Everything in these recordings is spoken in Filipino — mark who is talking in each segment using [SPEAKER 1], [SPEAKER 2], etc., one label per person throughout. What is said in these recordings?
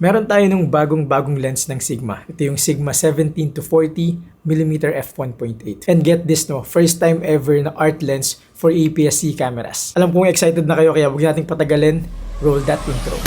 [SPEAKER 1] Meron tayo nung bagong lens ng Sigma. Ito yung Sigma 17 to 40mm f1.8. And get this no, first time ever na art lens for APS-C cameras. Alam kong excited na kayo kaya huwag nating patagalin. Roll that intro.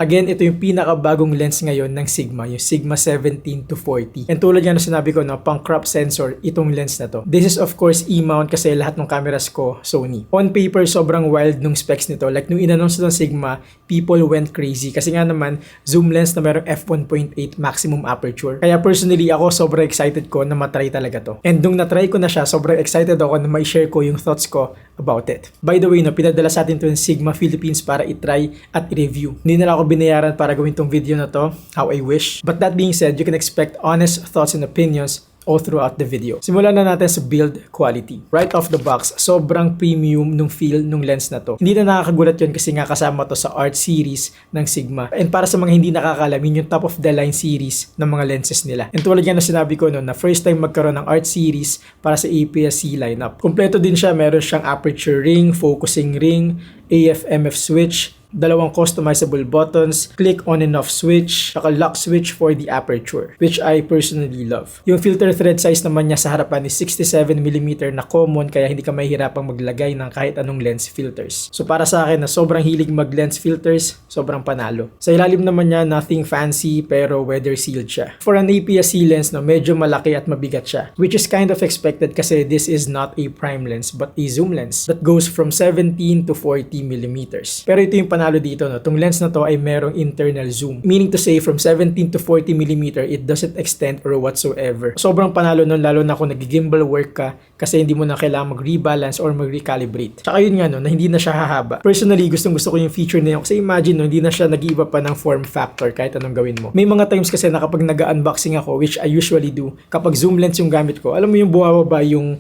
[SPEAKER 1] Again, ito yung pinakabagong lens ngayon ng Sigma, yung Sigma 17 to 40. And tulad nga na sinabi ko, no, pang crop sensor, itong lens na to. This is of course E-mount kasi lahat ng cameras ko, Sony. On paper, sobrang wild nung specs nito. Like nung in-announce ng Sigma, people went crazy. Kasi nga naman, zoom lens na merong f1.8 maximum aperture. Kaya personally, ako sobrang excited ko na matry talaga to. And nung natry ko na siya, sobrang excited ako na ma-share ko yung thoughts ko about it. By the way, no, pinadala sa atin to yung Sigma Philippines para itry at i-review. Hindi na ako binayaran para gawin tong video na to, how I wish. But that being said, you can expect honest thoughts and opinions all throughout the video. Simulan na natin sa build quality. Right off the box, sobrang premium nung feel nung lens na to. Hindi na nakakagulat yun kasi nga kasama to sa art series ng Sigma. And para sa mga hindi nakakalam, yun yung top of the line series ng mga lenses nila. And tulad yan na sinabi ko noon na first time magkaroon ng art series para sa APS-C lineup. Kompleto din siya, meron siyang aperture ring, focusing ring, AF/MF switch, dalawang customizable buttons, click on and off switch, saka lock switch for the aperture, which I personally love. Yung filter thread size naman niya sa harapan is 67mm na common kaya hindi ka mahihirapang maglagay ng kahit anong lens filters. So para sa akin na sobrang hilig mag lens filters, sobrang panalo. Sa ilalim naman niya, nothing fancy pero weather sealed siya. For an APS-C lens, no, medyo malaki at mabigat siya, which is kind of expected kasi this is not a prime lens but a zoom lens that goes from 17 to 40mm. Pero ito yung panalo dito, no? Tong lens na to ay merong internal zoom. Meaning to say, from 17 to 40mm, it doesn't extend or whatsoever. Sobrang panalo nun, lalo na kung nag-gimbal work ka kasi hindi mo na kailangan mag-rebalance or mag-recalibrate. Tsaka yun nga, no, na hindi na siya hahaba. Personally, gustong gusto ko yung feature na yun kasi imagine, no, hindi na siya nag-iiba pa ng form factor kahit anong gawin mo. May mga times kasi na kapag nag-unboxing ako, which I usually do, kapag zoom lens yung gamit ko, alam mo yung bumababa yung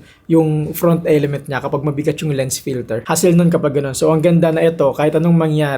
[SPEAKER 1] front element niya kapag mabigat yung lens filter. Hassle nun kapag ganun. So, ang ganda na ito, kahit anong mangyari,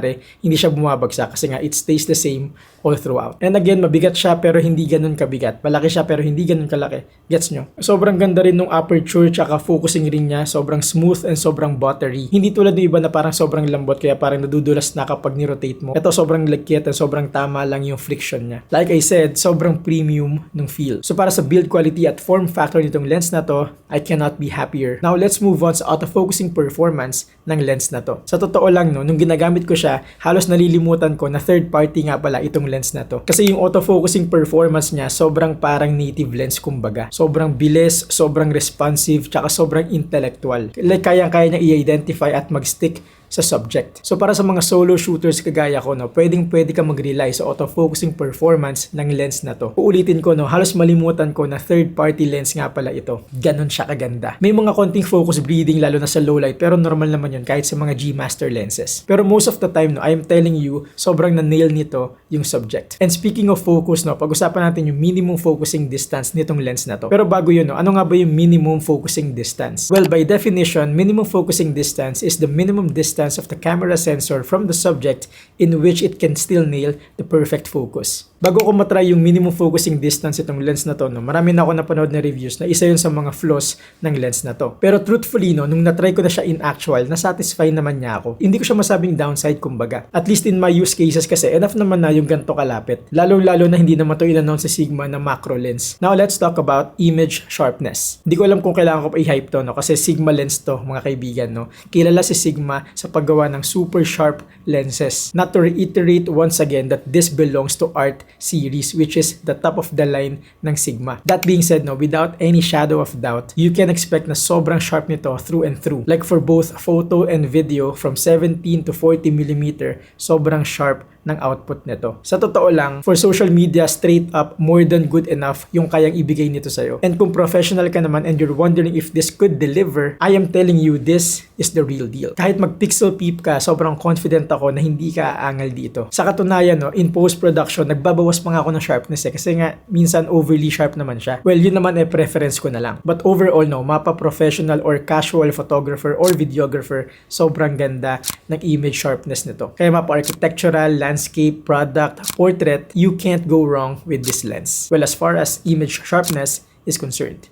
[SPEAKER 1] hindi siya bumabagsak kasi nga it stays the same all throughout. And again, mabigat siya pero hindi ganun kabigat. Malaki siya pero hindi ganun kalaki. Gets nyo? Sobrang ganda rin nung aperture tsaka focusing rin niya. Sobrang smooth and sobrang buttery. Hindi tulad ng iba na parang sobrang lambot kaya parang nadudulas na kapag ni-rotate mo. Ito sobrang lagkit and sobrang tama lang yung friction niya. Like I said, sobrang premium nung feel. So para sa build quality at form factor nitong lens na to, I cannot be happier. Now let's move on sa autofocusing performance ng lens na to. Sa totoo lang, no, nung ginagamit ko siya, halos nalilimutan ko na third party nga pala itong lens na to. Kasi yung autofocusing performance niya, sobrang parang native lens kumbaga. Sobrang bilis, sobrang responsive, tsaka sobrang intellectual. Like kayang-kaya niya i-identify at mag-stick sa subject. So para sa mga solo shooters kagaya ko, no, pwede ka mag-rely sa autofocusing performance ng lens na to. Uulitin ko, no, halos malimutan ko na third party lens nga pala ito. Ganon siya kaganda. May mga konting focus bleeding lalo na sa low light pero normal naman yun kahit sa mga G Master lenses. Pero most of the time, no, I'm telling you, sobrang na-nail nito yung subject. And speaking of focus, no, pag-usapan natin yung minimum focusing distance nitong lens na to. Pero bago yun, no, ano nga ba yung minimum focusing distance? Well, by definition, minimum focusing distance is the minimum distance of the camera sensor from the subject in which it can still nail the perfect focus. Bago ko matry yung minimum focusing distance itong lens na to, no, marami na ako napanood na reviews na isa yun sa mga flaws ng lens na to. Pero truthfully, no, nung natry ko na siya in actual, nasatisfy naman niya ako. Hindi ko siya masabing downside kumbaga. At least in my use cases kasi, enough naman na yung ganito kalapit. Lalo na hindi naman to in-announce sa Sigma na macro lens. Now let's talk about image sharpness. Hindi ko alam kung kailangan ko pa i-hype to, no, kasi Sigma lens to, mga kaibigan, no. Kilala si Sigma sa paggawa ng super sharp lenses. Not to reiterate once again that this belongs to art series, which is the top of the line ng Sigma. That being said, no, without any shadow of doubt, you can expect na sobrang sharp nito through and through. Like for both photo and video, from 17 to 40mm, sobrang sharp ng output nito. Sa totoo lang, for social media, straight up, more than good enough yung kayang ibigay nito sa'yo. And kung professional ka naman and you're wondering if this could deliver, I am telling you, this is the real deal. Kahit mag-pixel peep ka, sobrang confident ako na hindi ka aangal dito. Sa katunayan, no, in post-production, nagbabawas pa nga ako ng sharpness kasi nga, minsan overly sharp naman siya. Well, yun naman ay preference ko na lang. But overall, no, mapa-professional or casual photographer or videographer, sobrang ganda ng image sharpness nito. Kaya mapa-architectural, landscape, product, portrait, you can't go wrong with this lens. Well, as far as image sharpness is concerned.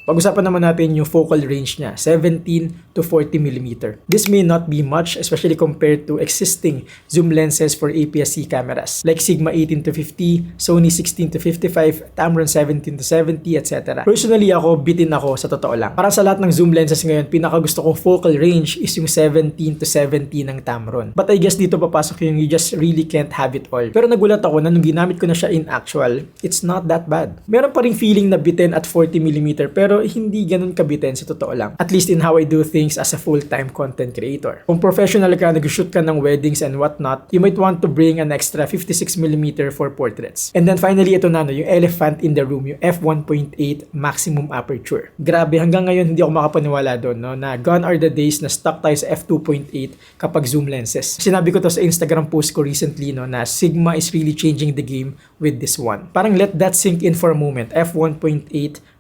[SPEAKER 1] Pag-usapan naman natin yung focal range niya, 17 to 40 mm. This may not be much, especially compared to existing zoom lenses for APS-C cameras like Sigma 18 to 50, Sony 16 to 55, Tamron 17 to 70, etc. Personally ako, bitin ako sa totoo lang. Para sa lahat ng zoom lenses ngayon, pinakagusto kong focal range is yung 17 to 70 ng Tamron. But I guess dito papasok yung you just really can't have it all. Pero nagulat ako na nung ginamit ko na siya in actual, it's not that bad. Meron pa ring feeling na bitin at 40mm pero hindi ganun kabitin sa totoo lang. At least in how I do things as a full-time content creator. Kung professional ka, nag-shoot ka ng weddings and whatnot, you might want to bring an extra 56mm for portraits. And then finally, ito na no, yung elephant in the room, yung f1.8 maximum aperture. Grabe, hanggang ngayon hindi ako makapaniwala doon no, na gone are the days na stuck tayo sa f2.8 kapag zoom lenses. Sinabi ko to sa Instagram post ko recently no, na Sigma is really changing the game with this one. Parang let that sink in for a moment. f1.8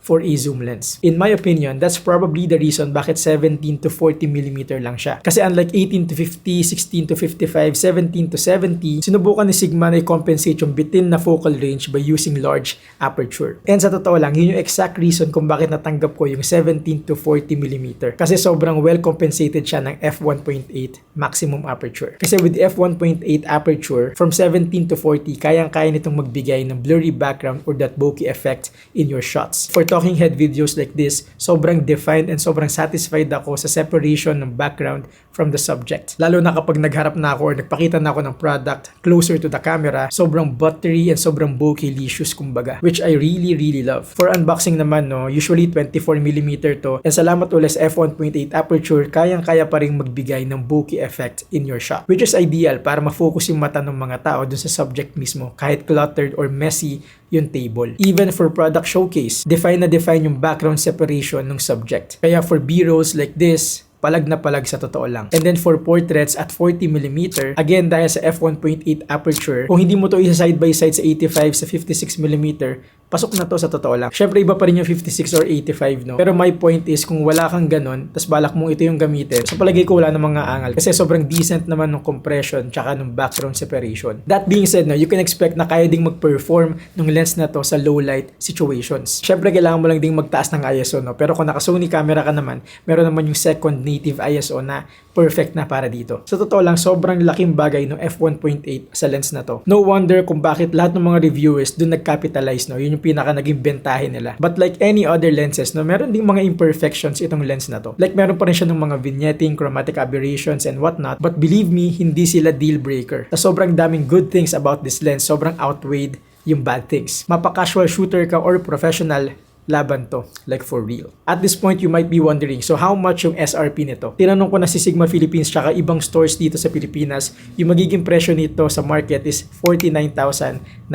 [SPEAKER 1] for a zoom lens. In my opinion, that's probably the reason bakit 17 to 40mm lang siya. Kasi unlike 18 to 50, 16 to 55, 17 to 70, sinubukan ni Sigma na i-compensate yung bitin na focal range by using large aperture. And sa totoo lang, yun yung exact reason kung bakit natanggap ko yung 17 to 40mm. Kasi sobrang well compensated siya ng f1.8 maximum aperture. Kasi with f1.8 aperture, from 17 to 40, kayang-kaya nitong magbigay ng blurry background or that bokeh effect in your shots. For talking head videos like this, sobrang defined and sobrang satisfied ako sa separation ng background from the subject. Lalo na kapag nagharap na ako or nagpakita na ako ng product closer to the camera, sobrang buttery and sobrang bokeh-licious kumbaga, which I really love. For unboxing naman, no, usually 24mm to, and salamat ulit sa f1.8 aperture, kayang-kaya pa rin magbigay ng bokeh effect in your shot, which is ideal para ma-focus yung mata ng mga tao dun sa subject mismo, kahit cluttered or messy yung table. Even for product showcase, define yung background separation ng subject. Kaya for B-rolls like this, palag na palag sa totoo lang. And then for portraits at 40mm, again dahil sa f1.8 aperture, kung hindi mo to isa side by side sa 85 sa 56mm, pasok na to sa totoo lang. Syempre iba pa rin yung 56 or 85 no. Pero my point is kung wala kang ganun, tas balak mong ito yung gamitin, sa palagay ko wala namang mga angal kasi sobrang decent naman ng compression tsaka ng background separation. That being said no, you can expect na kaya ding mag-perform ng lens na to sa low light situations. Syempre kailangan mo lang ding magtaas ng ISO no. Pero kung naka Sony camera ka naman, meron naman yung second native ISO na perfect na para dito. Sa totoo lang, sobrang laking bagay ng f1.8 sa lens na to. No wonder kung bakit lahat ng mga reviewers dun nag-capitalize no. Yun yung pinaka naging bentahe nila. But like any other lenses, no, meron ding mga imperfections itong lens na to. Like meron pa rin siya ng mga vignetting, chromatic aberrations, and whatnot. But believe me, hindi sila deal breaker. Sa sobrang daming good things about this lens, sobrang outweighed yung bad things. Mapa-casual shooter ka or professional, laban to, like for real. At this point, you might be wondering, so how much yung SRP nito? Tinanong ko na si Sigma Philippines tsaka ibang stores dito sa Pilipinas, yung magiging presyo nito sa market is 49,990.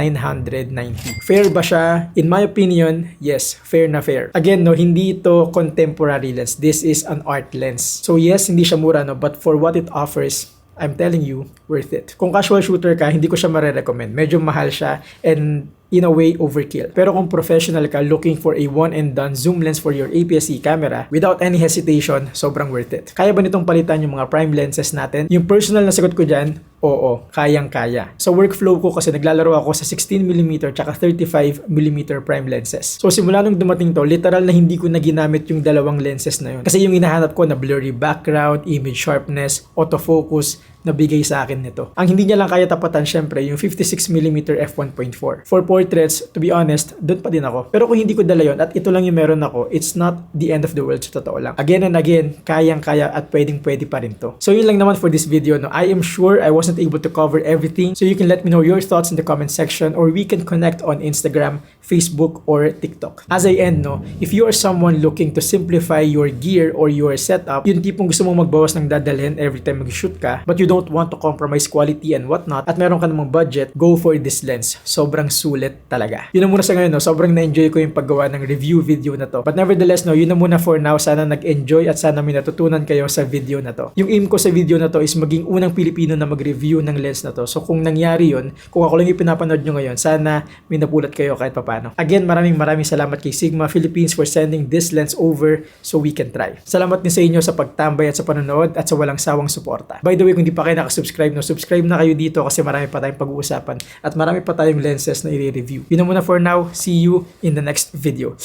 [SPEAKER 1] Fair ba siya? In my opinion, yes, fair na fair. Again, no, hindi ito contemporary lens. This is an art lens. So yes, hindi siya mura, no, but for what it offers, I'm telling you, worth it. Kung casual shooter ka, hindi ko siya marirecommend. Medyo mahal siya and in a way, overkill. Pero kung professional ka looking for a one-and-done zoom lens for your APS-C camera, without any hesitation, sobrang worth it. Kaya ba nitong palitan yung mga prime lenses natin? Yung personal na sagot ko dyan, oo, kayang-kaya. Sa workflow ko kasi naglalaro ako sa 16mm tsaka 35mm prime lenses. So simula nung dumating to, literal na hindi ko na ginamit yung dalawang lenses na yun. Kasi yung hinahanap ko na blurry background, image sharpness, autofocus, nabigay sa akin nito. Ang hindi niya lang kaya tapatan syempre yung 56mm f1.4. For portraits, to be honest, doon pa din ako. Pero kung hindi ko dala yun at ito lang yung meron ako, it's not the end of the world sa totoo lang. Again and again, kayang-kaya at pwedeng-pwede pa rin to. So yun lang naman for this video. No? I am sure I wasn't able to cover everything. So you can let me know your thoughts in the comment section or we can connect on Instagram, Facebook, or TikTok. As I end, no, if you are someone looking to simplify your gear or your setup, yung tipong gusto mong magbawas ng dadalhin every time mag-shoot ka, but you don't want to compromise quality and whatnot, at meron ka namang budget, go for this lens. Sobrang sulit talaga. Yun na muna sa ngayon, no? Sobrang na-enjoy ko yung paggawa ng review video na to. But nevertheless, no, yun na muna for now. Sana nag-enjoy at sana may natutunan kayo sa video na to. Yung aim ko sa video na to is maging unang Pilipino na mag-review ng lens na to. So kung nangyari yun, kung ako lang yung pinapanood nyo ngayon, sana may napulot kayo kahit papano. Again, maraming salamat kay Sigma Philippines for sending this lens over so we can try. Salamat din sa inyo sa pagtambay at sa panonood at sa walang sawang suporta. By the way, kung di pa kayo nakasubscribe, no, subscribe na kayo dito kasi marami pa tayong pag-uusapan at marami pa tayong lenses na i-review. Yun na muna for now. See you in the next video.